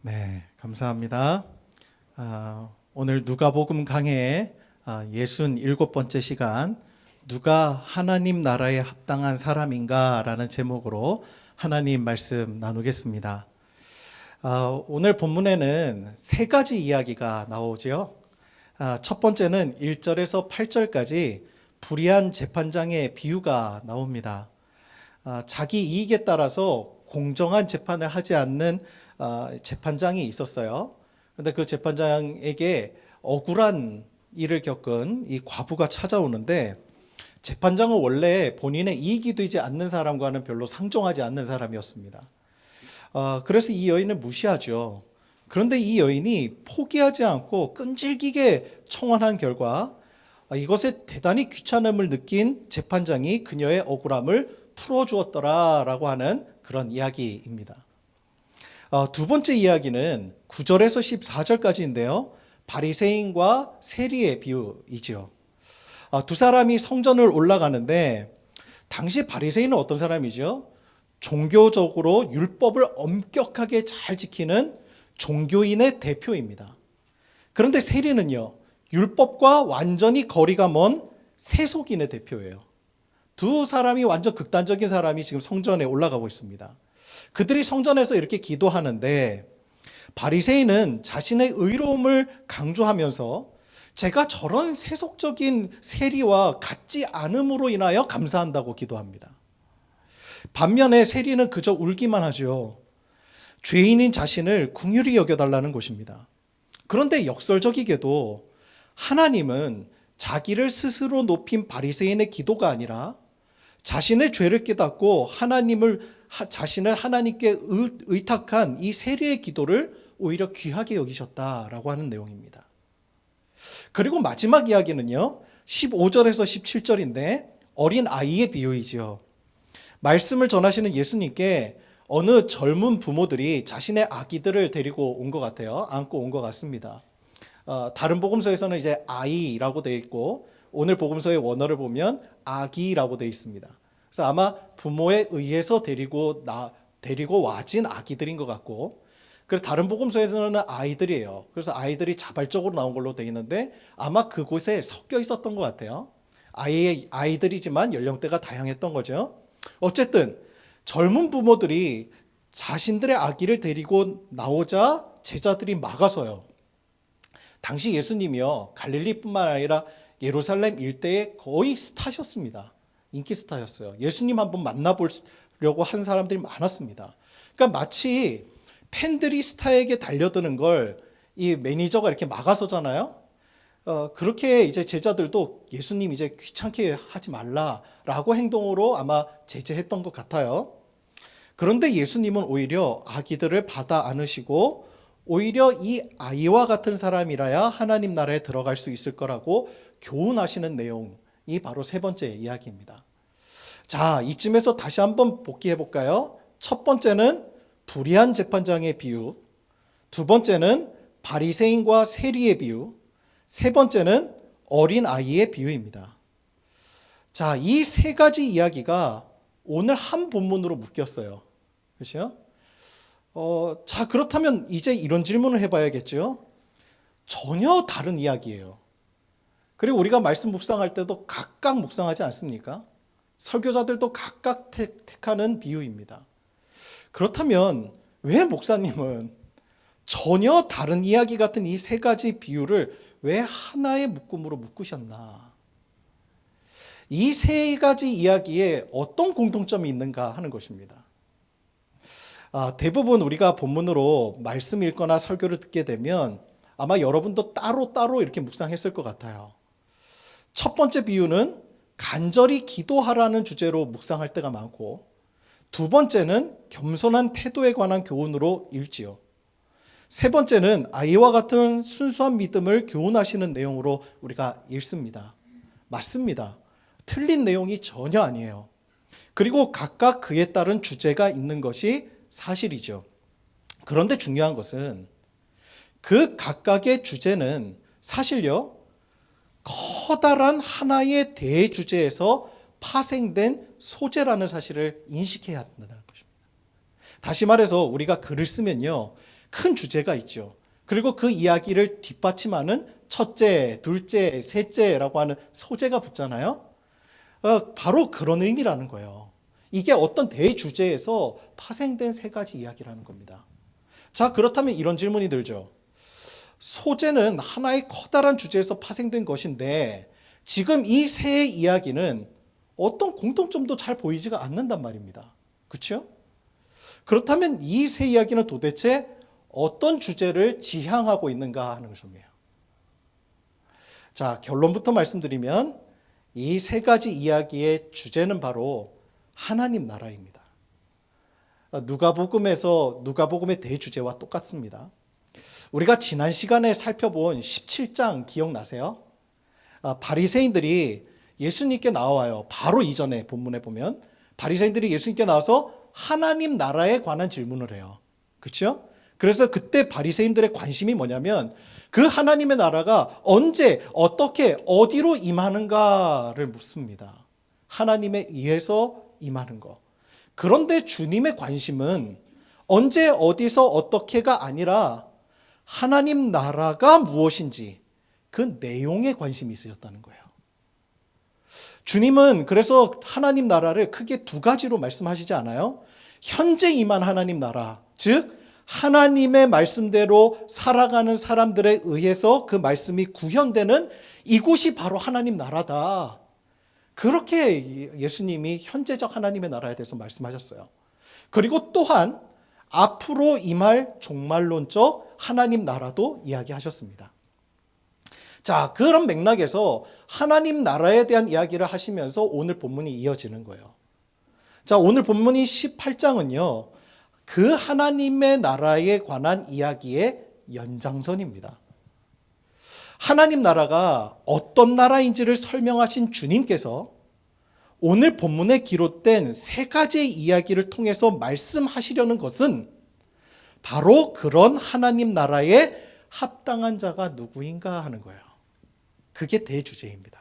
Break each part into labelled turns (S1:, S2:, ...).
S1: 네, 감사합니다. 오늘 누가복음 강해의 67번째 시간, 누가 하나님 나라에 합당한 사람인가 라는 제목으로 하나님 말씀 나누겠습니다. 오늘 본문에는 세 가지 이야기가 나오죠. 첫 번째는 1절에서 8절까지 불의한 재판장의 비유가 나옵니다. 자기 이익에 따라서 공정한 재판을 하지 않는 재판장이 있었어요. 그런데 그 재판장에게 억울한 일을 겪은 이 과부가 찾아오는데, 재판장은 원래 본인의 이익이 되지 않는 사람과는 별로 상종하지 않는 사람이었습니다. 그래서 이 여인을 무시하죠. 그런데 이 여인이 포기하지 않고 끈질기게 청원한 결과 이것에 대단히 귀찮음을 느낀 재판장이 그녀의 억울함을 풀어주었더라라고 하는 그런 이야기입니다. 두 번째 이야기는 9절에서 14절까지인데요. 바리새인과 세리의 비유이지요. 두 사람이 성전을 올라가는데, 당시 바리새인은 어떤 사람이죠? 종교적으로 율법을 엄격하게 잘 지키는 종교인의 대표입니다. 그런데 세리는요, 율법과 완전히 거리가 먼 세속인의 대표예요. 두 사람이 완전 극단적인 사람이 지금 성전에 올라가고 있습니다. 그들이 성전에서 이렇게 기도하는데, 바리새인은 자신의 의로움을 강조하면서 제가 저런 세속적인 세리와 같지 않음으로 인하여 감사한다고 기도합니다. 반면에 세리는 그저 울기만 하죠. 죄인인 자신을 긍휼히 여겨달라는 것입니다. 그런데 역설적이게도 하나님은 자기를 스스로 높인 바리새인의 기도가 아니라 자신의 죄를 깨닫고 자신을 하나님께 의탁한 이 세리의 기도를 오히려 귀하게 여기셨다라고 하는 내용입니다. 그리고 마지막 이야기는요, 15절에서 17절인데 어린 아이의 비유이지요. 말씀을 전하시는 예수님께 어느 젊은 부모들이 자신의 아기들을 데리고 온 것 같아요. 안고 온 것 같습니다. 다른 복음서에서는 이제 아이라고 되어 있고, 오늘 복음서의 원어를 보면 아기라고 되어 있습니다. 그래서 아마 부모에 의해서 데리고 와진 아기들인 것 같고, 그리고 다른 복음서에서는 아이들이에요. 그래서 아이들이 자발적으로 나온 걸로 되어 있는데 아마 그곳에 섞여 있었던 것 같아요. 아이들이지만 연령대가 다양했던 거죠. 어쨌든 젊은 부모들이 자신들의 아기를 데리고 나오자 제자들이 막아서요. 당시 예수님이요, 갈릴리뿐만 아니라 예루살렘 일대에 거의 스타셨습니다. 인기 스타였어요. 예수님 한번 만나보려고 한 사람들이 많았습니다. 그러니까 마치 팬들이 스타에게 달려드는 걸 이 매니저가 이렇게 막아서잖아요. 그렇게 이제 제자들도 예수님 이제 귀찮게 하지 말라라고 행동으로 아마 제재했던 것 같아요. 그런데 예수님은 오히려 아기들을 받아 안으시고, 오히려 이 아이와 같은 사람이라야 하나님 나라에 들어갈 수 있을 거라고 교훈하시는 내용이 바로 세 번째 이야기입니다. 자, 이쯤에서 다시 한번 복기해 볼까요? 첫 번째는 불의한 재판장의 비유, 두 번째는 바리새인과 세리의 비유, 세 번째는 어린 아이의 비유입니다. 자, 이 세 가지 이야기가 오늘 한 본문으로 묶였어요. 그렇죠? 자, 그렇다면 이제 이런 질문을 해봐야겠죠. 전혀 다른 이야기예요. 그리고 우리가 말씀 묵상할 때도 각각 묵상하지 않습니까? 설교자들도 각각 택하는 비유입니다. 그렇다면 왜 목사님은 전혀 다른 이야기 같은 이 세 가지 비유를 왜 하나의 묶음으로 묶으셨나? 이 세 가지 이야기에 어떤 공통점이 있는가 하는 것입니다. 대부분 우리가 본문으로 말씀 읽거나 설교를 듣게 되면 아마 여러분도 따로따로 이렇게 묵상했을 것 같아요. 첫 번째 비유는 간절히 기도하라는 주제로 묵상할 때가 많고, 두 번째는 겸손한 태도에 관한 교훈으로 읽지요. 세 번째는 아이와 같은 순수한 믿음을 교훈하시는 내용으로 우리가 읽습니다. 맞습니다. 틀린 내용이 전혀 아니에요. 그리고 각각 그에 따른 주제가 있는 것이 사실이죠. 그런데 중요한 것은 그 각각의 주제는 사실요, 커다란 하나의 대주제에서 파생된 소재라는 사실을 인식해야 한다는 것입니다. 다시 말해서 우리가 글을 쓰면요, 큰 주제가 있죠. 그리고 그 이야기를 뒷받침하는 첫째, 둘째, 셋째라고 하는 소재가 붙잖아요. 바로 그런 의미라는 거예요. 이게 어떤 대주제에서 파생된 세 가지 이야기라는 겁니다. 자, 그렇다면 이런 질문이 들죠. 소재는 하나의 커다란 주제에서 파생된 것인데 지금 이 세 이야기는 어떤 공통점도 잘 보이지가 않는단 말입니다. 그렇죠? 그렇다면 이 세 이야기는 도대체 어떤 주제를 지향하고 있는가 하는 것이에요. 자, 결론부터 말씀드리면 이 세 가지 이야기의 주제는 바로 하나님 나라입니다. 누가복음의 대주제와 똑같습니다. 우리가 지난 시간에 살펴본 17장 기억나세요? 바리새인들이 예수님께 나와요. 바로 이전에 본문에 보면 바리새인들이 예수님께 나와서 하나님 나라에 관한 질문을 해요. 그렇죠? 그래서 그때 바리새인들의 관심이 뭐냐면 그 하나님의 나라가 언제, 어떻게, 어디로 임하는가를 묻습니다. 하나님에 의해서 임하는 거. 그런데 주님의 관심은 언제, 어디서, 어떻게가 아니라 하나님 나라가 무엇인지 그 내용에 관심이 있으셨다는 거예요. 주님은 그래서 하나님 나라를 크게 두 가지로 말씀하시지 않아요? 현재 임한 하나님 나라, 즉 하나님의 말씀대로 살아가는 사람들에 의해서 그 말씀이 구현되는 이곳이 바로 하나님 나라다. 그렇게 예수님이 현재적 하나님의 나라에 대해서 말씀하셨어요. 그리고 또한 앞으로 임할 종말론적 하나님 나라도 이야기하셨습니다. 자, 그런 맥락에서 하나님 나라에 대한 이야기를 하시면서 오늘 본문이 이어지는 거예요. 자, 오늘 본문이 18장은요. 그 하나님의 나라에 관한 이야기의 연장선입니다. 하나님 나라가 어떤 나라인지를 설명하신 주님께서 오늘 본문에 기록된 세 가지의 이야기를 통해서 말씀하시려는 것은 바로 그런 하나님 나라에 합당한 자가 누구인가 하는 거예요. 그게 대주제입니다.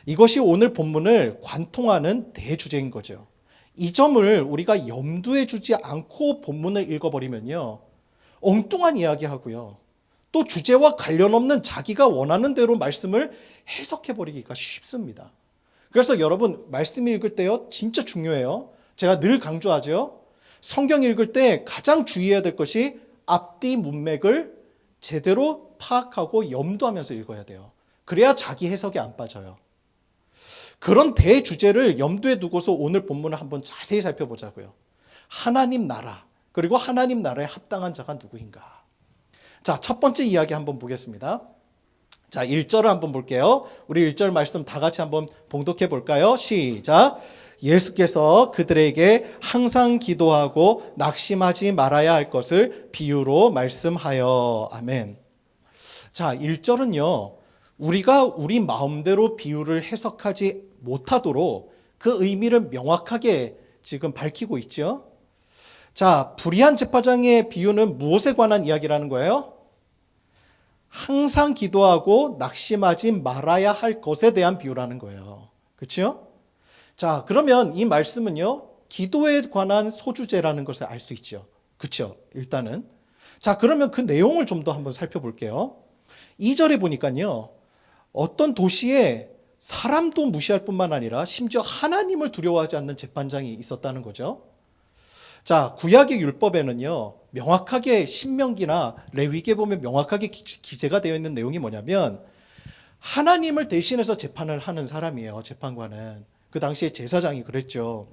S1: 이것이 오늘 본문을 관통하는 대주제인 거죠. 이 점을 우리가 염두에 두지 않고 본문을 읽어버리면요. 엉뚱한 이야기하고요. 또 주제와 관련 없는 자기가 원하는 대로 말씀을 해석해버리기가 쉽습니다. 그래서 여러분 말씀 읽을 때요. 진짜 중요해요. 제가 늘 강조하죠. 성경 읽을 때 가장 주의해야 될 것이 앞뒤 문맥을 제대로 파악하고 염두하면서 읽어야 돼요. 그래야 자기 해석이 안 빠져요. 그런 대주제를 염두에 두고서 오늘 본문을 한번 자세히 살펴보자고요. 하나님 나라, 그리고 하나님 나라에 합당한 자가 누구인가. 자, 첫 번째 이야기 한번 보겠습니다. 자, 1절을 한번 볼게요. 우리 1절 말씀 다 같이 한번 봉독해 볼까요? 시작. 예수께서 그들에게 항상 기도하고 낙심하지 말아야 할 것을 비유로 말씀하여. 아멘. 자, 1절은요. 우리가 우리 마음대로 비유를 해석하지 못하도록 그 의미를 명확하게 지금 밝히고 있죠. 자, 불의한 재판장의 비유는 무엇에 관한 이야기라는 거예요? 항상 기도하고 낙심하지 말아야 할 것에 대한 비유라는 거예요. 그렇죠? 자, 그러면 이 말씀은요. 기도에 관한 소주제라는 것을 알 수 있죠. 그렇죠? 일단은. 자, 그러면 그 내용을 좀 더 한번 살펴볼게요. 2절에 보니까요. 어떤 도시에 사람도 무시할 뿐만 아니라 심지어 하나님을 두려워하지 않는 재판장이 있었다는 거죠. 자, 구약의 율법에는요. 명확하게 신명기나 레위기에 보면 명확하게 기재가 되어 있는 내용이 뭐냐면 하나님을 대신해서 재판을 하는 사람이에요. 재판관은. 그 당시에 제사장이 그랬죠.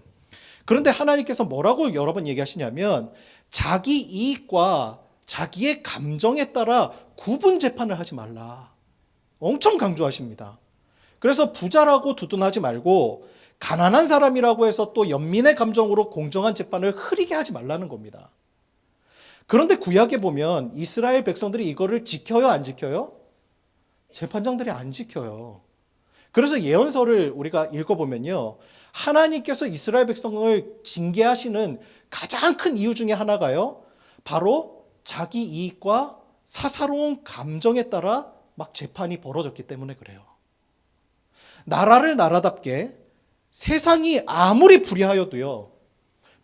S1: 그런데 하나님께서 뭐라고 여러 번 얘기하시냐면 자기 이익과 자기의 감정에 따라 구분 재판을 하지 말라. 엄청 강조하십니다. 그래서 부자라고 두둔하지 말고 가난한 사람이라고 해서 또 연민의 감정으로 공정한 재판을 흐리게 하지 말라는 겁니다. 그런데 구약에 보면 이스라엘 백성들이 이거를 지켜요, 안 지켜요? 재판장들이 안 지켜요. 그래서 예언서를 우리가 읽어보면요. 하나님께서 이스라엘 백성을 징계하시는 가장 큰 이유 중에 하나가요. 바로 자기 이익과 사사로운 감정에 따라 막 재판이 벌어졌기 때문에 그래요. 나라를 나라답게 세상이 아무리 불의하여도요.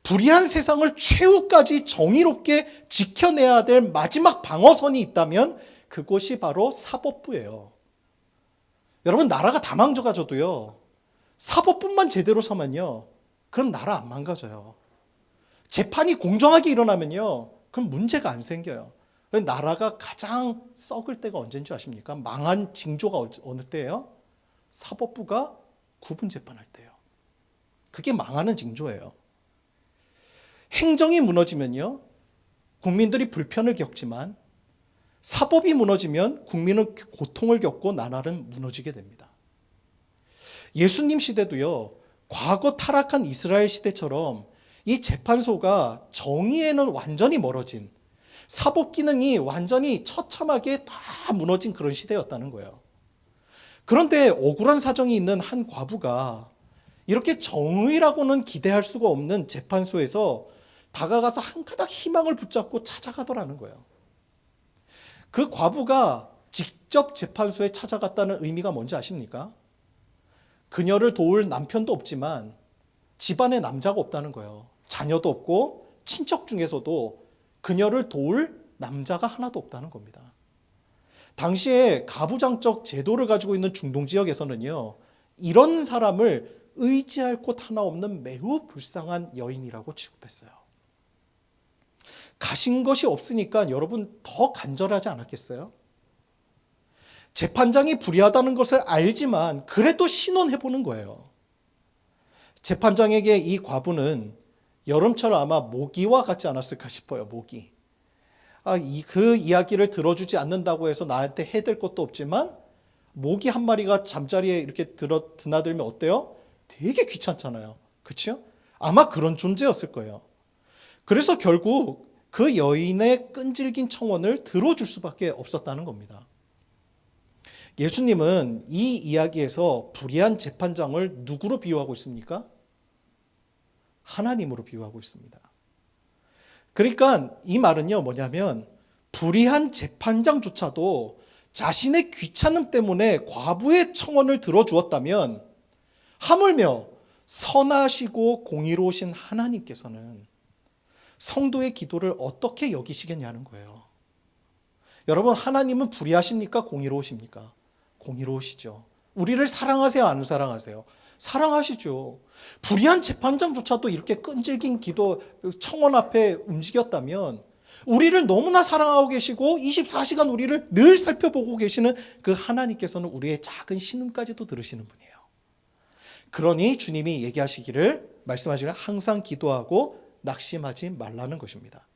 S1: 불의한 세상을 최후까지 정의롭게 지켜내야 될 마지막 방어선이 있다면 그곳이 바로 사법부예요. 여러분, 나라가 다 망가져도요, 사법부만 제대로 서면요, 그럼 나라 안 망가져요. 재판이 공정하게 일어나면요, 그럼 문제가 안 생겨요. 나라가 가장 썩을 때가 언제인 줄 아십니까? 망한 징조가 어느 때예요? 사법부가 구분 재판할 때예요. 그게 망하는 징조예요. 행정이 무너지면요, 국민들이 불편을 겪지만 사법이 무너지면 국민은 고통을 겪고 나라는 무너지게 됩니다. 예수님 시대도요, 과거 타락한 이스라엘 시대처럼 이 재판소가 정의에는 완전히 멀어진, 사법 기능이 완전히 처참하게 다 무너진 그런 시대였다는 거예요. 그런데 억울한 사정이 있는 한 과부가 이렇게 정의라고는 기대할 수가 없는 재판소에서 다가가서 한 가닥 희망을 붙잡고 찾아가더라는 거예요. 그 과부가 직접 재판소에 찾아갔다는 의미가 뭔지 아십니까? 그녀를 도울 남편도 없지만 집안에 남자가 없다는 거예요. 자녀도 없고 친척 중에서도 그녀를 도울 남자가 하나도 없다는 겁니다. 당시에 가부장적 제도를 가지고 있는 중동 지역에서는요, 이런 사람을 의지할 곳 하나 없는 매우 불쌍한 여인이라고 취급했어요. 가신 것이 없으니까 여러분 더 간절하지 않았겠어요? 재판장이 불의하다는 것을 알지만 그래도 신원해보는 거예요. 재판장에게 이 과부는 여름철 아마 모기와 같지 않았을까 싶어요. 모기. 그 이야기를 들어주지 않는다고 해서 나한테 해댈 것도 없지만 모기 한 마리가 잠자리에 이렇게 드나들면 어때요? 되게 귀찮잖아요. 그렇죠? 아마 그런 존재였을 거예요. 그래서 결국 그 여인의 끈질긴 청원을 들어줄 수밖에 없었다는 겁니다. 예수님은 이 이야기에서 불의한 재판장을 누구로 비유하고 있습니까? 하나님으로 비유하고 있습니다. 그러니까 이 말은요, 뭐냐면 불의한 재판장조차도 자신의 귀찮음 때문에 과부의 청원을 들어주었다면 하물며 선하시고 공의로우신 하나님께서는 성도의 기도를 어떻게 여기시겠냐는 거예요. 여러분, 하나님은 불의하십니까? 공의로우십니까? 공의로우시죠. 우리를 사랑하세요? 안 사랑하세요? 사랑하시죠. 불의한 재판장조차도 이렇게 끈질긴 기도 청원 앞에 움직였다면 우리를 너무나 사랑하고 계시고 24시간 우리를 늘 살펴보고 계시는 그 하나님께서는 우리의 작은 신음까지도 들으시는 분이에요. 그러니 주님이 말씀하시기를 항상 기도하고 낙심하지 말라는 것입니다.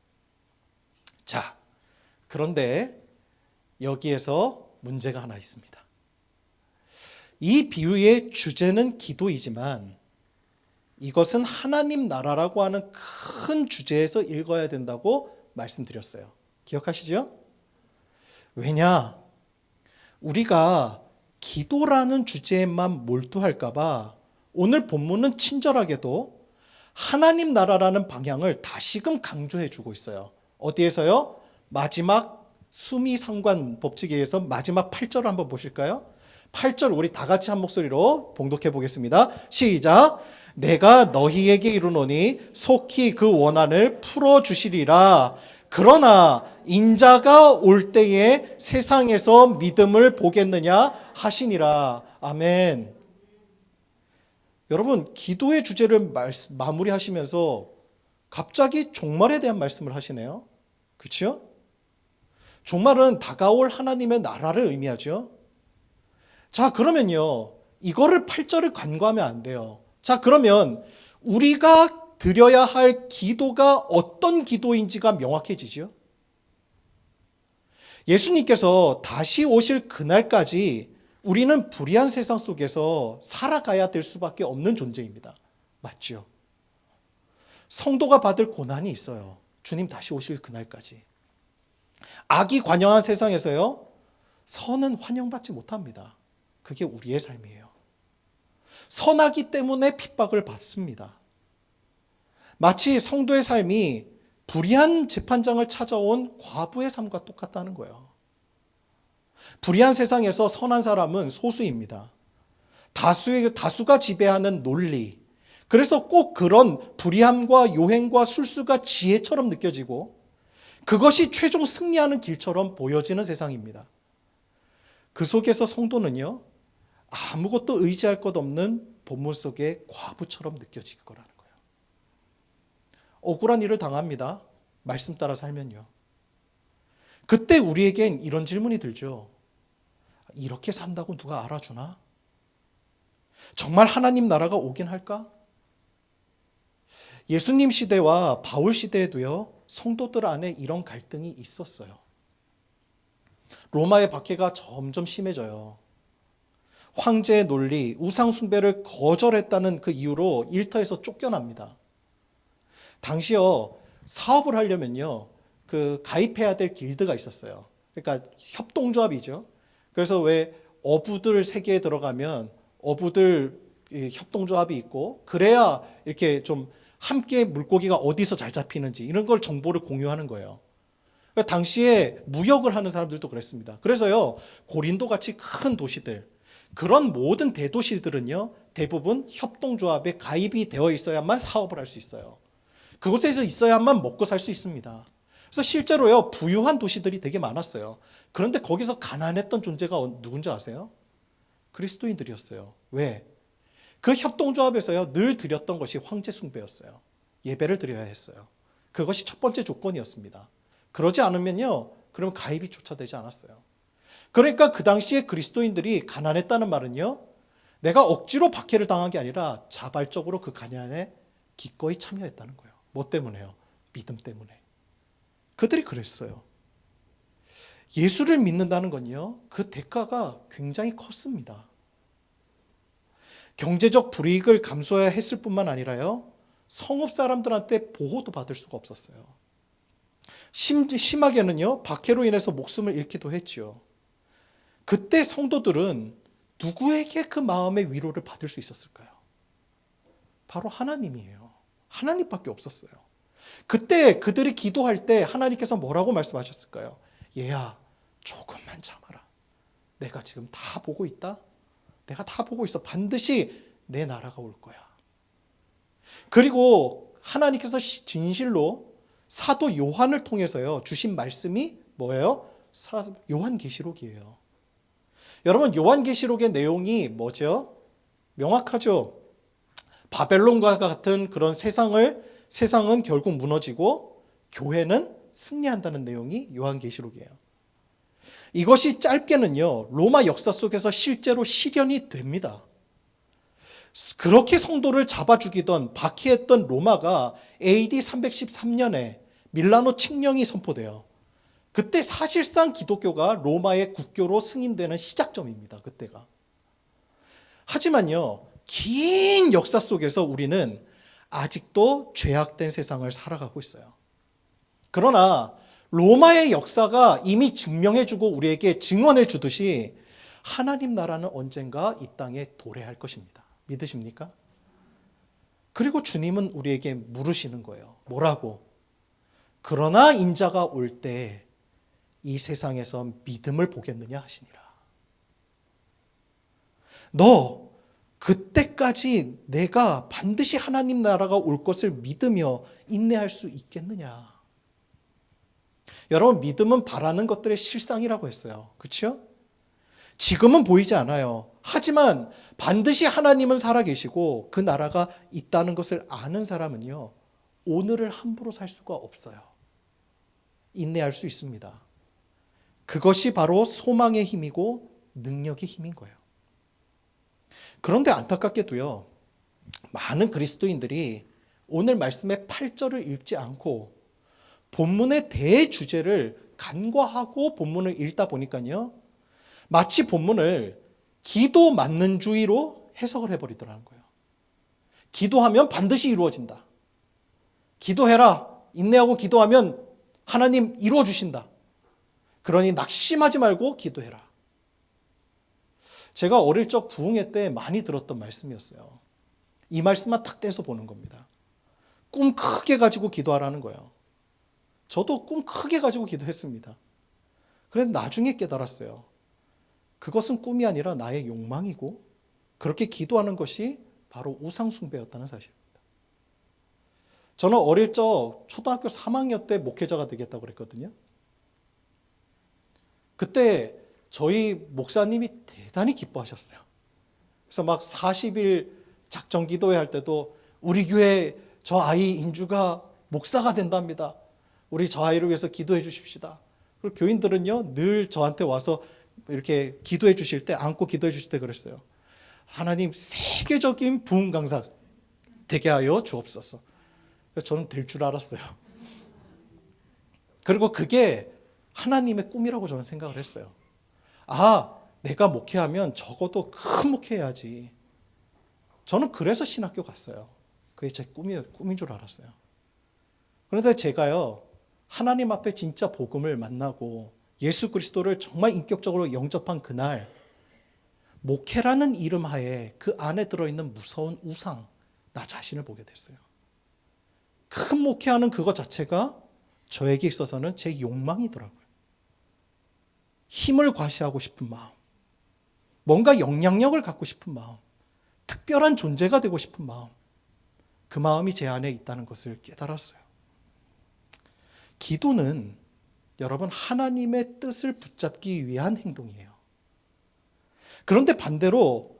S1: 자, 그런데 여기에서 문제가 하나 있습니다. 이 비유의 주제는 기도이지만 이것은 하나님 나라라고 하는 큰 주제에서 읽어야 된다고 말씀드렸어요. 기억하시죠? 왜냐? 우리가 기도라는 주제에만 몰두할까 봐 오늘 본문은 친절하게도 하나님 나라라는 방향을 다시금 강조해 주고 있어요. 어디에서요? 마지막 수미상관 법칙에 의해서 마지막 8절을 한번 보실까요? 8절 우리 다 같이 한 목소리로 봉독해 보겠습니다. 시작. 내가 너희에게 이르노니 속히 그 원한을 풀어주시리라. 그러나 인자가 올 때에 세상에서 믿음을 보겠느냐 하시니라. 아멘. 여러분, 기도의 주제를 마무리하시면서 갑자기 종말에 대한 말씀을 하시네요. 그렇죠? 종말은 다가올 하나님의 나라를 의미하죠. 자, 그러면요, 이거를 8절을 간과하면 안 돼요. 자, 그러면 우리가 드려야 할 기도가 어떤 기도인지가 명확해지죠. 예수님께서 다시 오실 그날까지 우리는 불의한 세상 속에서 살아가야 될 수밖에 없는 존재입니다. 맞죠? 성도가 받을 고난이 있어요. 주님 다시 오실 그날까지. 악이 관영한 세상에서요, 선은 환영받지 못합니다. 그게 우리의 삶이에요. 선하기 때문에 핍박을 받습니다. 마치 성도의 삶이 불의한 재판장을 찾아온 과부의 삶과 똑같다는 거예요. 불의한 세상에서 선한 사람은 소수입니다. 다수가 지배하는 논리, 그래서 꼭 그런 불의함과 요행과 술수가 지혜처럼 느껴지고 그것이 최종 승리하는 길처럼 보여지는 세상입니다. 그 속에서 성도는요, 아무것도 의지할 것 없는 본문 속의 과부처럼 느껴질 거라는 거예요. 억울한 일을 당합니다. 말씀 따라 살면요. 그때 우리에겐 이런 질문이 들죠. 이렇게 산다고 누가 알아주나? 정말 하나님 나라가 오긴 할까? 예수님 시대와 바울 시대에도요, 성도들 안에 이런 갈등이 있었어요. 로마의 박해가 점점 심해져요. 황제의 논리, 우상 숭배를 거절했다는 그 이유로 일터에서 쫓겨납니다. 당시요, 사업을 하려면요, 그 가입해야 될 길드가 있었어요. 그러니까 협동조합이죠. 그래서 왜 어부들 세계에 들어가면 어부들 협동조합이 있고, 그래야 이렇게 좀 함께 물고기가 어디서 잘 잡히는지 이런 걸 정보를 공유하는 거예요. 그러니까 당시에 무역을 하는 사람들도 그랬습니다. 그래서요, 고린도 같이 큰 도시들, 그런 모든 대도시들은요, 대부분 협동조합에 가입이 되어 있어야만 사업을 할 수 있어요. 그곳에서 있어야만 먹고 살 수 있습니다. 그래서 실제로요, 부유한 도시들이 되게 많았어요. 그런데 거기서 가난했던 존재가 누군지 아세요? 그리스도인들이었어요. 왜? 그 협동조합에서요, 늘 드렸던 것이 황제 숭배였어요. 예배를 드려야 했어요. 그것이 첫 번째 조건이었습니다. 그러지 않으면요, 그러면 가입이 조차 되지 않았어요. 그러니까 그 당시에 그리스도인들이 가난했다는 말은요, 내가 억지로 박해를 당한 게 아니라 자발적으로 그 가난에 기꺼이 참여했다는 거예요. 뭐 때문에요? 믿음 때문에. 그들이 그랬어요. 예수를 믿는다는 건요, 그 대가가 굉장히 컸습니다. 경제적 불이익을 감수해야 했을 뿐만 아니라요, 성읍 사람들한테 보호도 받을 수가 없었어요. 심하게는요, 박해로 인해서 목숨을 잃기도 했지요. 그때 성도들은 누구에게 그 마음의 위로를 받을 수 있었을까요? 바로 하나님이에요. 하나님밖에 없었어요. 그때 그들이 기도할 때 하나님께서 뭐라고 말씀하셨을까요? 얘야, 조금만 참아라. 내가 지금 다 보고 있다. 내가 다 보고 있어. 반드시 내 나라가 올 거야. 그리고 하나님께서 진실로 사도 요한을 통해서요, 주신 말씀이 뭐예요? 요한계시록이에요. 여러분, 요한계시록의 내용이 뭐죠? 명확하죠? 바벨론과 같은 그런 세상은 결국 무너지고 교회는 승리한다는 내용이 요한계시록이에요. 이것이 짧게는요, 로마 역사 속에서 실제로 실현이 됩니다. 그렇게 성도를 잡아 죽이던 박해했던 로마가 AD 313년에 밀라노 칙령이 선포돼요. 그때 사실상 기독교가 로마의 국교로 승인되는 시작점입니다. 그때가. 하지만요, 긴 역사 속에서 우리는 아직도 죄악된 세상을 살아가고 있어요. 그러나 로마의 역사가 이미 증명해주고 우리에게 증언해주듯이 하나님 나라는 언젠가 이 땅에 도래할 것입니다. 믿으십니까? 그리고 주님은 우리에게 물으시는 거예요. 뭐라고? 그러나 인자가 올 때 이 세상에서 믿음을 보겠느냐 하시니라. 너 그때까지 내가 반드시 하나님 나라가 올 것을 믿으며 인내할 수 있겠느냐? 여러분, 믿음은 바라는 것들의 실상이라고 했어요. 그렇죠? 지금은 보이지 않아요. 하지만 반드시 하나님은 살아계시고 그 나라가 있다는 것을 아는 사람은요, 오늘을 함부로 살 수가 없어요. 인내할 수 있습니다. 그것이 바로 소망의 힘이고 능력의 힘인 거예요. 그런데 안타깝게도요, 많은 그리스도인들이 오늘 말씀의 8절을 읽지 않고 본문의 대주제를 간과하고 본문을 읽다 보니까요, 마치 본문을 기도 맞는주의로 해석을 해버리더라는 거예요. 기도하면 반드시 이루어진다. 기도해라. 인내하고 기도하면 하나님 이루어주신다. 그러니 낙심하지 말고 기도해라. 제가 어릴 적 부흥회 때 많이 들었던 말씀이었어요. 이 말씀만 딱 떼서 보는 겁니다. 꿈 크게 가지고 기도하라는 거예요. 저도 꿈 크게 가지고 기도했습니다. 그런데 나중에 깨달았어요. 그것은 꿈이 아니라 나의 욕망이고 그렇게 기도하는 것이 바로 우상숭배였다는 사실입니다. 저는 어릴 적 초등학교 3학년 때 목회자가 되겠다고 그랬거든요. 그때 저희 목사님이 대단히 기뻐하셨어요. 그래서 막 40일 작정 기도회 할 때도 우리 교회 저 아이 인주가 목사가 된답니다. 우리 저 아이를 위해서 기도해 주십시다. 그리고 교인들은요, 늘 저한테 와서 이렇게 기도해 주실 때, 안고 기도해 주실 때 그랬어요. 하나님 세계적인 부흥 강사 되게 하여 주옵소서. 저는 될 줄 알았어요. 그리고 그게 하나님의 꿈이라고 저는 생각을 했어요. 아, 내가 목회하면 적어도 큰 목회해야지. 저는 그래서 신학교 갔어요. 그게 제 꿈인 줄 알았어요. 그런데 제가요, 하나님 앞에 진짜 복음을 만나고 예수 그리스도를 정말 인격적으로 영접한 그날, 목회라는 이름 하에 그 안에 들어있는 무서운 우상, 나 자신을 보게 됐어요. 큰 목회하는 그것 자체가 저에게 있어서는 제 욕망이더라고요. 힘을 과시하고 싶은 마음, 뭔가 영향력을 갖고 싶은 마음, 특별한 존재가 되고 싶은 마음, 그 마음이 제 안에 있다는 것을 깨달았어요. 기도는 여러분 하나님의 뜻을 붙잡기 위한 행동이에요. 그런데 반대로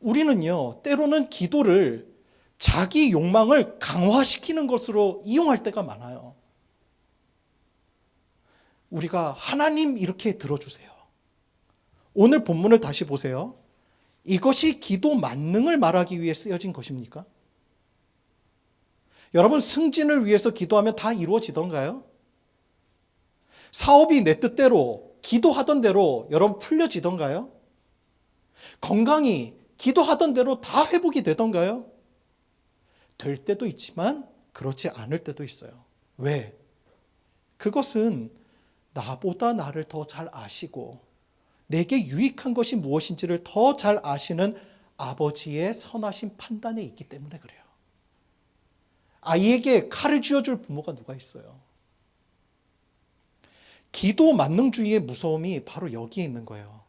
S1: 우리는요, 때로는 기도를 자기 욕망을 강화시키는 것으로 이용할 때가 많아요. 우리가 하나님 이렇게 들어주세요. 오늘 본문을 다시 보세요. 이것이 기도 만능을 말하기 위해 쓰여진 것입니까? 여러분, 승진을 위해서 기도하면 다 이루어지던가요? 사업이 내 뜻대로 기도하던 대로 여러분 풀려지던가요? 건강이 기도하던 대로 다 회복이 되던가요? 될 때도 있지만 그렇지 않을 때도 있어요. 왜? 그것은 나보다 나를 더 잘 아시고 내게 유익한 것이 무엇인지를 더 잘 아시는 아버지의 선하신 판단에 있기 때문에 그래요. 아이에게 칼을 쥐어줄 부모가 누가 있어요? 기도 만능주의의 무서움이 바로 여기에 있는 거예요.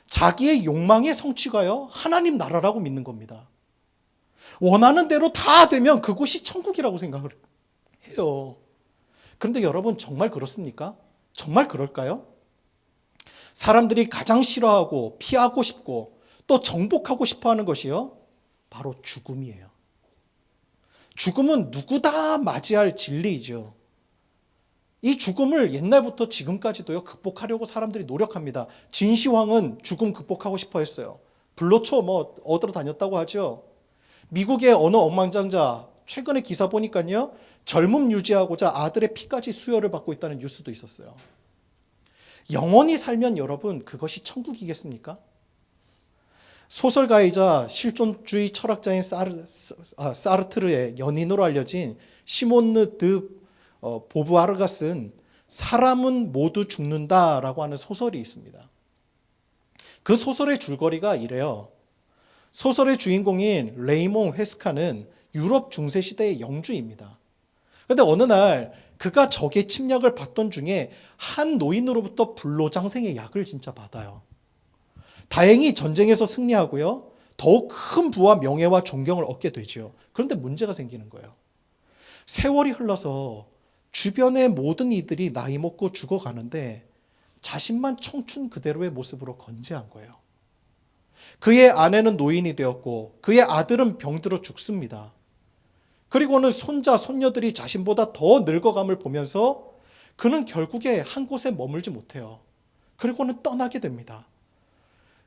S1: 자기의 욕망의 성취가요, 하나님 나라라고 믿는 겁니다. 원하는 대로 다 되면 그곳이 천국이라고 생각을 해요. 그런데 여러분, 정말 그렇습니까? 정말 그럴까요? 사람들이 가장 싫어하고 피하고 싶고 또 정복하고 싶어 하는 것이요, 바로 죽음이에요. 죽음은 누구다 맞이할 진리이죠. 이 죽음을 옛날부터 지금까지도요, 극복하려고 사람들이 노력합니다. 진시황은 죽음 극복하고 싶어 했어요. 불로초 얻으러 다녔다고 하죠. 미국의 어느 억만장자, 최근에 기사 보니까요, 젊음 유지하고자 아들의 피까지 수혈을 받고 있다는 뉴스도 있었어요. 영원히 살면 여러분, 그것이 천국이겠습니까? 소설가이자 실존주의 철학자인 사르트르의 연인으로 알려진 시몬느 드 보부아르가 쓴 사람은 모두 죽는다라고 하는 소설이 있습니다. 그 소설의 줄거리가 이래요. 소설의 주인공인 레이몽 회스카는 유럽 중세시대의 영주입니다. 그런데 어느 날 그가 적의 침략을 받던 중에 한 노인으로부터 불로장생의 약을 진짜 받아요. 다행히 전쟁에서 승리하고요, 더욱 큰 부와 명예와 존경을 얻게 되죠. 그런데 문제가 생기는 거예요. 세월이 흘러서 주변의 모든 이들이 나이 먹고 죽어가는데 자신만 청춘 그대로의 모습으로 건재한 거예요. 그의 아내는 노인이 되었고 그의 아들은 병들어 죽습니다. 그리고는 손자, 손녀들이 자신보다 더 늙어감을 보면서 그는 결국에 한 곳에 머물지 못해요. 그리고는 떠나게 됩니다.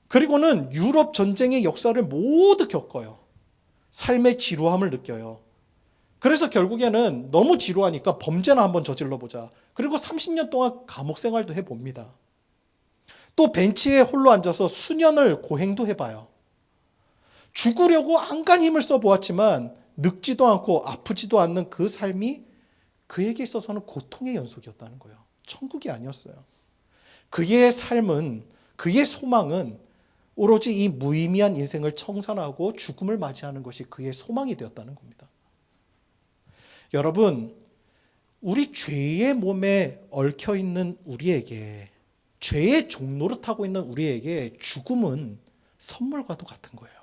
S1: 그리고는 유럽 전쟁의 역사를 모두 겪어요. 삶의 지루함을 느껴요. 그래서 결국에는 너무 지루하니까 범죄나 한번 저질러 보자. 그리고 30년 동안 감옥 생활도 해봅니다. 또 벤치에 홀로 앉아서 수년을 고행도 해봐요. 죽으려고 안간 힘을 써보았지만 늙지도 않고 아프지도 않는 그 삶이 그에게 있어서는 고통의 연속이었다는 거예요. 천국이 아니었어요. 그의 삶은, 그의 소망은 오로지 이 무의미한 인생을 청산하고 죽음을 맞이하는 것이 그의 소망이 되었다는 겁니다. 여러분, 우리 죄의 몸에 얽혀있는 우리에게, 죄의 종노릇하고 있는 우리에게 죽음은 선물과도 같은 거예요.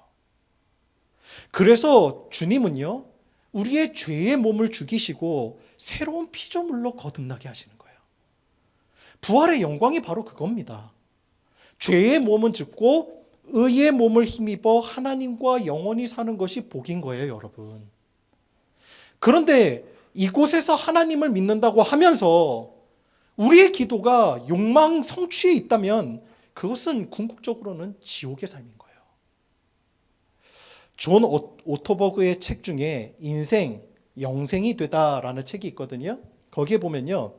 S1: 그래서 주님은요, 우리의 죄의 몸을 죽이시고 새로운 피조물로 거듭나게 하시는 거예요. 부활의 영광이 바로 그겁니다. 죄의 몸은 죽고 의의 몸을 힘입어 하나님과 영원히 사는 것이 복인 거예요, 여러분. 그런데 이곳에서 하나님을 믿는다고 하면서 우리의 기도가 욕망 성취에 있다면 그것은 궁극적으로는 지옥의 삶인 거예요. 존 오토버그의 책 중에 인생, 영생이 되다라는 책이 있거든요. 거기에 보면요,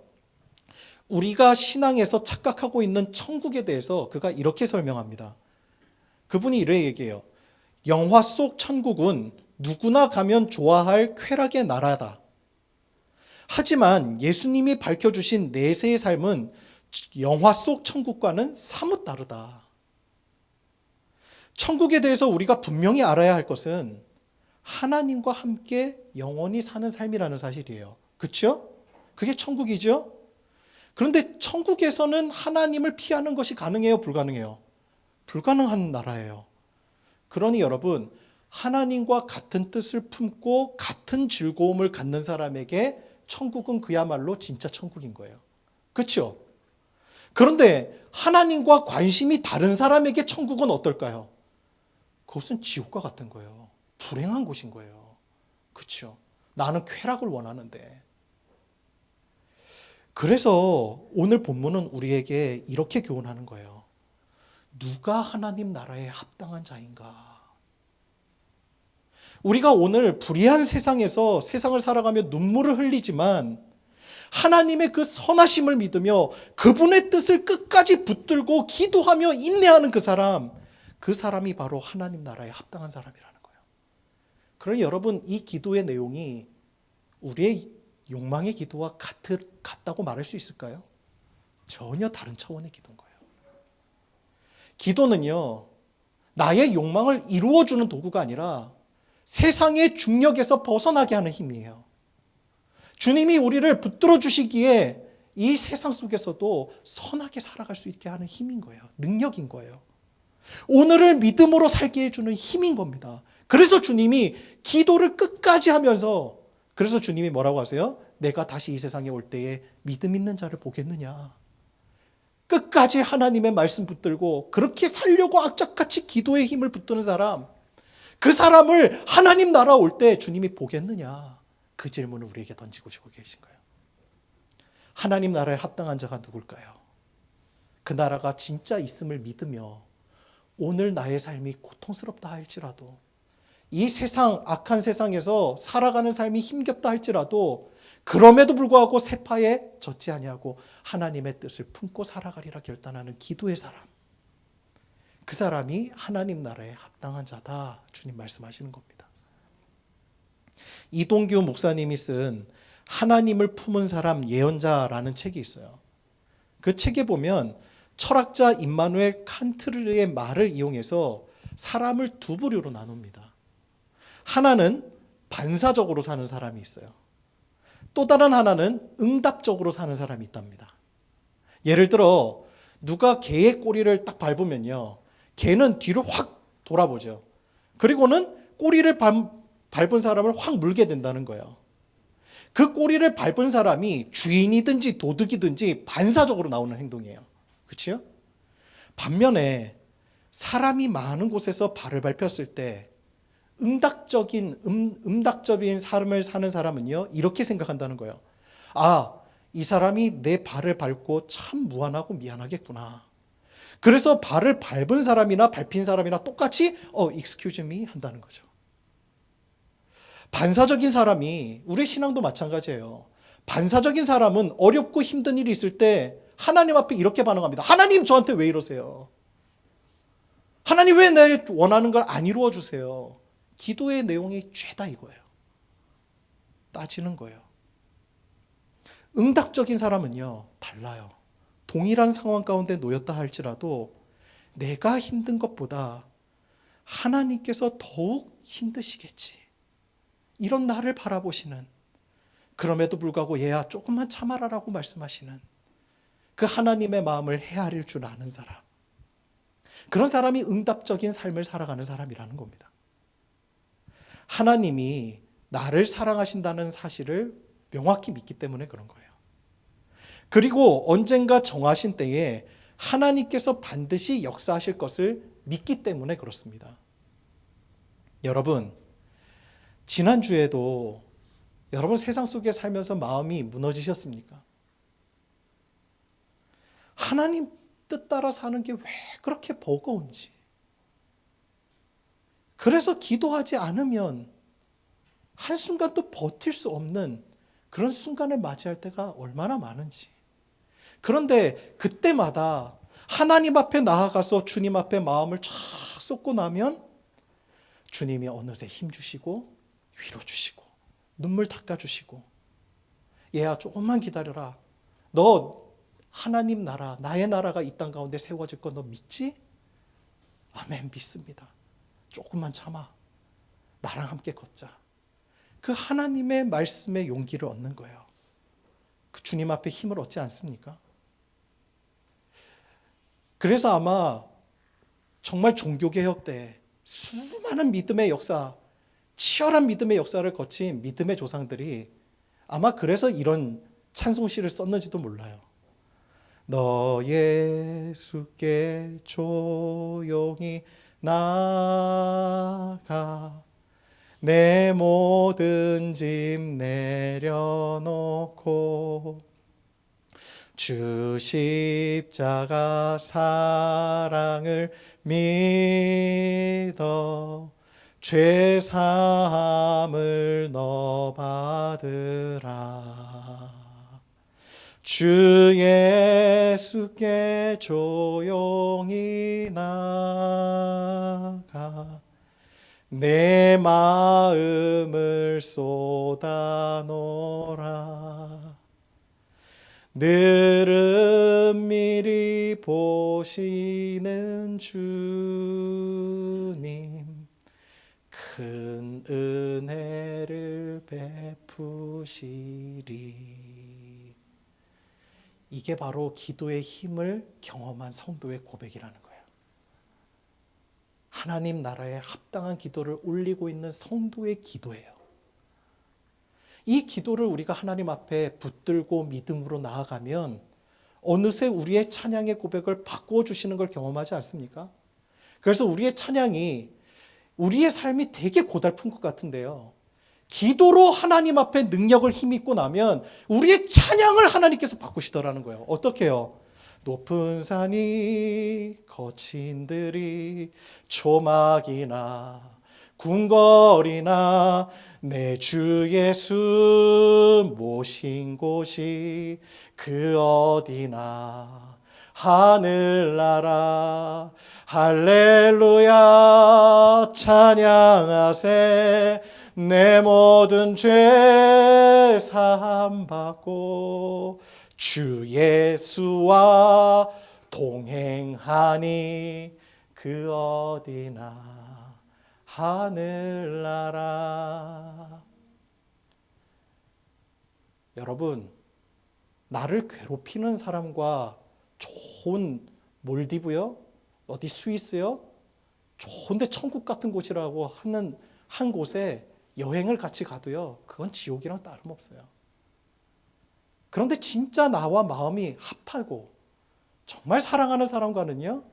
S1: 우리가 신앙에서 착각하고 있는 천국에 대해서 그가 이렇게 설명합니다. 그분이 이래 얘기해요. 영화 속 천국은 누구나 가면 좋아할 쾌락의 나라다. 하지만 예수님이 밝혀주신 내세의 삶은 영화 속 천국과는 사뭇 다르다. 천국에 대해서 우리가 분명히 알아야 할 것은 하나님과 함께 영원히 사는 삶이라는 사실이에요. 그렇죠? 그게 천국이죠? 그런데 천국에서는 하나님을 피하는 것이 가능해요? 불가능해요? 불가능한 나라예요. 그러니 여러분, 하나님과 같은 뜻을 품고 같은 즐거움을 갖는 사람에게 천국은 그야말로 진짜 천국인 거예요. 그렇죠? 그런데 하나님과 관심이 다른 사람에게 천국은 어떨까요? 그것은 지옥과 같은 거예요. 불행한 곳인 거예요. 그렇죠? 나는 쾌락을 원하는데. 그래서 오늘 본문은 우리에게 이렇게 교훈하는 거예요. 누가 하나님 나라에 합당한 자인가? 우리가 오늘 불의한 세상에서 세상을 살아가며 눈물을 흘리지만 하나님의 그 선하심을 믿으며 그분의 뜻을 끝까지 붙들고 기도하며 인내하는 그 사람이 바로 하나님 나라에 합당한 사람이라는 거예요. 그러니 여러분, 이 기도의 내용이 우리의 욕망의 기도와 같다고 말할 수 있을까요? 전혀 다른 차원의 기도인 거예요. 기도는요, 나의 욕망을 이루어주는 도구가 아니라 세상의 중력에서 벗어나게 하는 힘이에요. 주님이 우리를 붙들어 주시기에 이 세상 속에서도 선하게 살아갈 수 있게 하는 힘인 거예요. 능력인 거예요. 오늘을 믿음으로 살게 해주는 힘인 겁니다. 그래서 주님이 기도를 끝까지 하면서, 그래서 주님이 뭐라고 하세요? 내가 다시 이 세상에 올 때에 믿음 있는 자를 보겠느냐. 끝까지 하나님의 말씀 붙들고 그렇게 살려고 악착같이 기도의 힘을 붙드는 사람, 그 사람을 하나님 나라 올 때 주님이 보겠느냐. 그 질문을 우리에게 던지고 계신 거예요. 하나님 나라에 합당한 자가 누굴까요? 그 나라가 진짜 있음을 믿으며 오늘 나의 삶이 고통스럽다 할지라도, 이 세상, 악한 세상에서 살아가는 삶이 힘겹다 할지라도 그럼에도 불구하고 세파에 젖지 아니하고 하나님의 뜻을 품고 살아가리라 결단하는 기도의 사람, 그 사람이 하나님 나라에 합당한 자다, 주님 말씀하시는 겁니다. 이동규 목사님이 쓴 하나님을 품은 사람 예언자라는 책이 있어요. 그 책에 보면 철학자 임마누엘 칸트르의 말을 이용해서 사람을 두 부류로 나눕니다. 하나는 반사적으로 사는 사람이 있어요. 또 다른 하나는 응답적으로 사는 사람이 있답니다. 예를 들어 누가 개의 꼬리를 딱 밟으면요, 개는 뒤로 확 돌아보죠. 그리고는 꼬리를 밟은 사람을 확 물게 된다는 거예요. 그 꼬리를 밟은 사람이 주인이든지 도둑이든지 반사적으로 나오는 행동이에요. 그렇죠? 반면에 사람이 많은 곳에서 발을 밟혔을 때 응답적인 삶을 사는 사람은요, 이렇게 생각한다는 거예요. 아, 이 사람이 내 발을 밟고 참 무안하고 미안하겠구나. 그래서 발을 밟은 사람이나 밟힌 사람이나 똑같이 excuse me 한다는 거죠. 반사적인 사람이, 우리 신앙도 마찬가지예요. 반사적인 사람은 어렵고 힘든 일이 있을 때 하나님 앞에 이렇게 반응합니다. 하나님, 저한테 왜 이러세요? 하나님, 왜 내 원하는 걸 안 이루어 주세요? 기도의 내용이 죄다 이거예요. 따지는 거예요. 응답적인 사람은요, 달라요. 동일한 상황 가운데 놓였다 할지라도 내가 힘든 것보다 하나님께서 더욱 힘드시겠지, 이런 나를 바라보시는, 그럼에도 불구하고 얘야 조금만 참아라라고 말씀하시는 그 하나님의 마음을 헤아릴 줄 아는 사람, 그런 사람이 응답적인 삶을 살아가는 사람이라는 겁니다. 하나님이 나를 사랑하신다는 사실을 명확히 믿기 때문에 그런 거예요. 그리고 언젠가 정하신 때에 하나님께서 반드시 역사하실 것을 믿기 때문에 그렇습니다. 여러분, 지난주에도 여러분 세상 속에 살면서 마음이 무너지셨습니까? 하나님 뜻 따라 사는 게 왜 그렇게 버거운지. 그래서 기도하지 않으면 한순간도 버틸 수 없는 그런 순간을 맞이할 때가 얼마나 많은지. 그런데 그때마다 하나님 앞에 나아가서 주님 앞에 마음을 쫙 쏟고 나면 주님이 어느새 힘 주시고 위로 주시고 눈물 닦아주시고, 얘야 조금만 기다려라. 너 하나님 나라, 나의 나라가 이 땅 가운데 세워질 거 너 믿지? 아멘, 믿습니다. 조금만 참아. 나랑 함께 걷자. 그 하나님의 말씀에 용기를 얻는 거예요. 그 주님 앞에 힘을 얻지 않습니까? 그래서 아마 정말 종교개혁 때 수많은 믿음의 역사, 치열한 믿음의 역사를 거친 믿음의 조상들이 아마 그래서 이런 찬송시를 썼는지도 몰라요. 너 예수께 조용히 나가 내 모든 짐 내려놓고 주 십자가 사랑을 믿어 죄 사함을 너 받으라. 주 예수께 조용히 나가 내 마음을 쏟아놓으라. 늘은 미리 보시는 주님 큰 은혜를 베푸시리. 이게 바로 기도의 힘을 경험한 성도의 고백이라는 거예요. 하나님 나라에 합당한 기도를 올리고 있는 성도의 기도예요. 이 기도를 우리가 하나님 앞에 붙들고 믿음으로 나아가면 어느새 우리의 찬양의 고백을 바꾸어 주시는 걸 경험하지 않습니까? 그래서 우리의 찬양이, 우리의 삶이 되게 고달픈 것 같은데요, 기도로 하나님 앞에 능력을 힘입고 나면 우리의 찬양을 하나님께서 바꾸시더라는 거예요. 어떻게 해요? 높은 산이 거친 들이 초막이나 궁궐이나 내 주 예수 모신 곳이 그 어디나 하늘나라 할렐루야 찬양하세 내 모든 죄 사함 받고 주 예수와 동행하니 그 어디나 하늘나라. 여러분, 나를 괴롭히는 사람과 좋은 몰디브요? 어디 스위스요? 좋은데 천국 같은 곳이라고 하는 한 곳에 여행을 같이 가도요, 그건 지옥이랑 다름없어요. 그런데 진짜 나와 마음이 합하고 정말 사랑하는 사람과는요,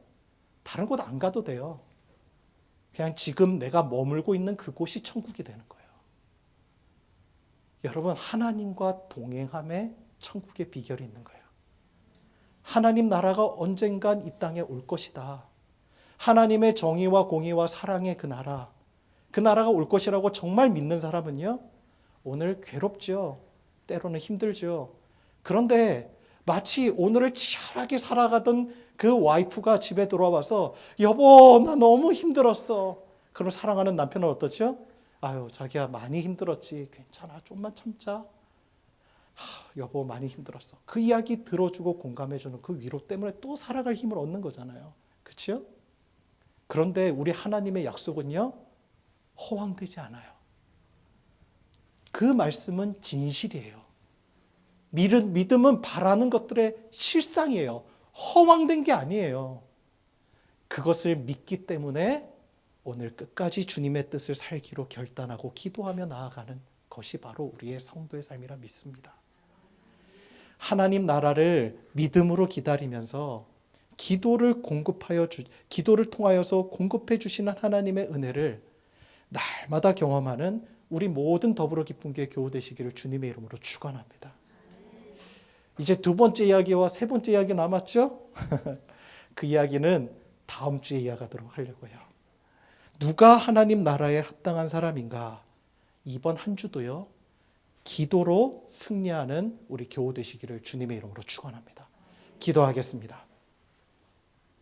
S1: 다른 곳 안 가도 돼요. 그냥 지금 내가 머물고 있는 그곳이 천국이 되는 거예요. 여러분, 하나님과 동행함에 천국의 비결이 있는 거예요. 하나님 나라가 언젠간 이 땅에 올 것이다. 하나님의 정의와 공의와 사랑의 그 나라가 올 것이라고 정말 믿는 사람은요, 오늘 괴롭죠. 때로는 힘들죠. 그런데 마치 오늘을 치열하게 살아가던 그 와이프가 집에 들어와서 여보 나 너무 힘들었어. 그럼 사랑하는 남편은 어떻죠? 아유 자기야 많이 힘들었지. 괜찮아 좀만 참자. 여보 많이 힘들었어. 그 이야기 들어주고 공감해주는 그 위로 때문에 또 살아갈 힘을 얻는 거잖아요. 그렇죠? 그런데 우리 하나님의 약속은요, 허황되지 않아요. 그 말씀은 진실이에요. 믿음은 바라는 것들의 실상이에요. 허황된 게 아니에요. 그것을 믿기 때문에 오늘 끝까지 주님의 뜻을 살기로 결단하고 기도하며 나아가는 것이 바로 우리의 성도의 삶이라 믿습니다. 하나님 나라를 믿음으로 기다리면서 기도를 통하여서 공급해 주시는 하나님의 은혜를 날마다 경험하는 우리 모든 더불어 기쁜 교회 교우 되시기를 주님의 이름으로 축원합니다. 이제 두 번째 이야기와 세 번째 이야기 남았죠? 그 이야기는 다음 주에 이야기하도록 하려고요. 누가 하나님 나라에 합당한 사람인가? 이번 한 주도요. 기도로 승리하는 우리 교우 되시기를 주님의 이름으로 축원합니다. 기도하겠습니다.